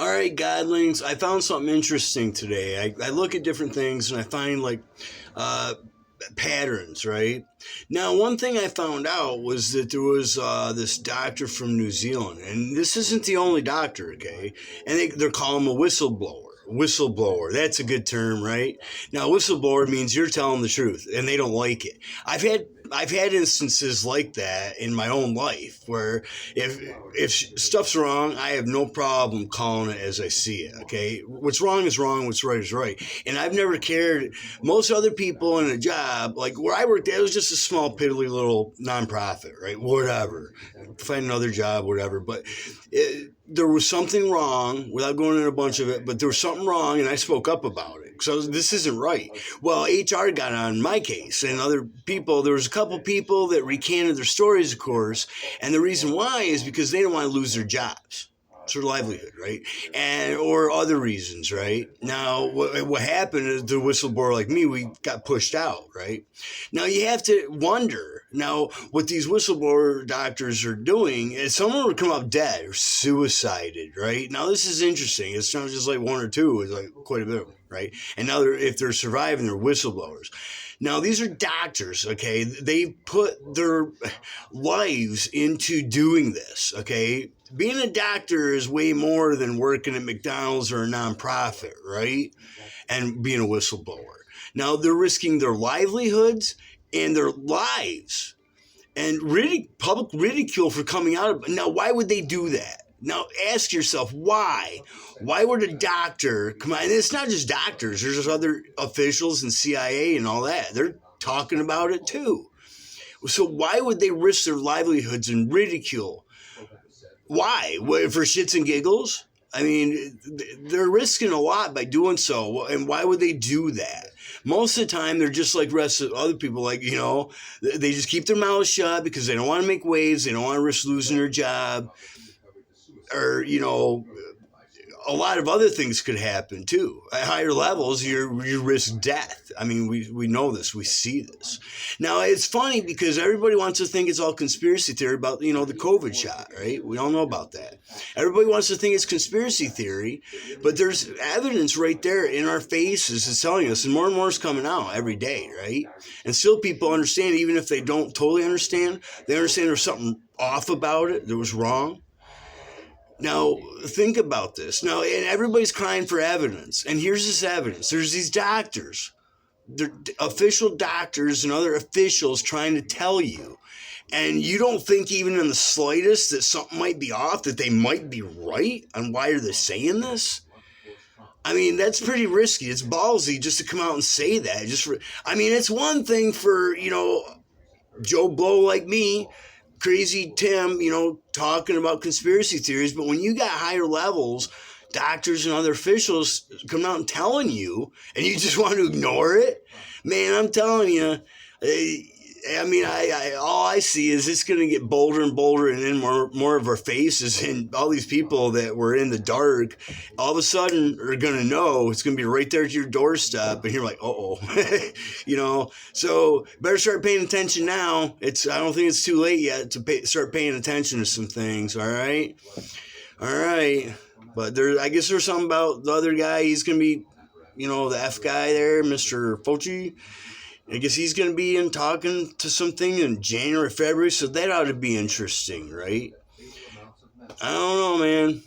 All right, Godlings, I found something interesting today. I look at different things and I find uh, patterns, right? Now, one thing I found out was that there was this doctor from New Zealand, and this isn't the only doctor, okay? And they're calling him a whistleblower. Whistleblower, that's a good term, right? Now, whistleblower means you're telling the truth, and they don't like it. I've had instances like that in my own life where if stuff's wrong, I have no problem calling it as I see it. Okay, what's wrong is wrong, what's right is right, and I've never cared. Most other people in a job like where I worked at, it was just a small piddly little nonprofit, right? Whatever, find another job, whatever. But there was something wrong without going into a bunch of it. But there was something wrong, and I spoke up about it. So this isn't right. Well, HR got on my case, and other people. There was a couple people that recanted their stories, of course, and the reason why is because they don't want to lose their jobs. It's their livelihood, right? And or other reasons, right? Now, what happened is the whistleblower like me, we got pushed out, right? Now you have to wonder now what these whistleblower doctors are doing. Is someone would come up dead or suicided, right? Now this is interesting. It's not just like one or two; it's like quite a bit, right? And now if they're surviving, they're whistleblowers. Now, these are doctors, okay? They put their lives into doing this, okay? Being a doctor is way more than working at McDonald's or a nonprofit, right? And being a whistleblower. Now, they're risking their livelihoods and their lives and public ridicule for coming out of it. Now, why would they do that? Now, ask yourself, why? Why would a doctor come out? And it's not just doctors. There's other officials and CIA and all that. They're talking about it too. So why would they risk their livelihoods and ridicule? Why? For shits and giggles? I mean, they're risking a lot by doing so. And why would they do that? Most of the time, they're just like rest of other people. Like, they just keep their mouths shut because they don't want to make waves. They don't want to risk losing their job. Or, a lot of other things could happen too. At higher levels, you risk death. I mean, we know this, we see this. Now, it's funny because everybody wants to think it's all conspiracy theory about, the COVID shot, right? We all know about that. Everybody wants to think it's conspiracy theory, but there's evidence right there in our faces that's telling us, and more is coming out every day, right? And still people understand, even if they don't totally understand, they understand there's something off about it, that was wrong. Now, think about this. Now, and everybody's crying for evidence. And here's this evidence. There's these doctors, they're official doctors and other officials trying to tell you. And you don't think even in the slightest that something might be off, that they might be right on why are they saying this? I mean, that's pretty risky. It's ballsy just to come out and say that. It's one thing for, Joe Blow like me, Crazy Tim, talking about conspiracy theories, but when you got higher levels, doctors and other officials coming out and telling you, and you just want to ignore it, man, I'm telling you, all I see is it's going to get bolder and bolder, and then more of our faces, and all these people that were in the dark, all of a sudden are going to know it's going to be right there at your doorstep, and you're like, so better start paying attention now. I don't think it's too late yet to start paying attention to some things. All right. But I guess there's something about the other guy. He's going to be, the F guy there, Mr. Fauci. I guess he's going to be talking to something in January, February, so that ought to be interesting, right? I don't know, man.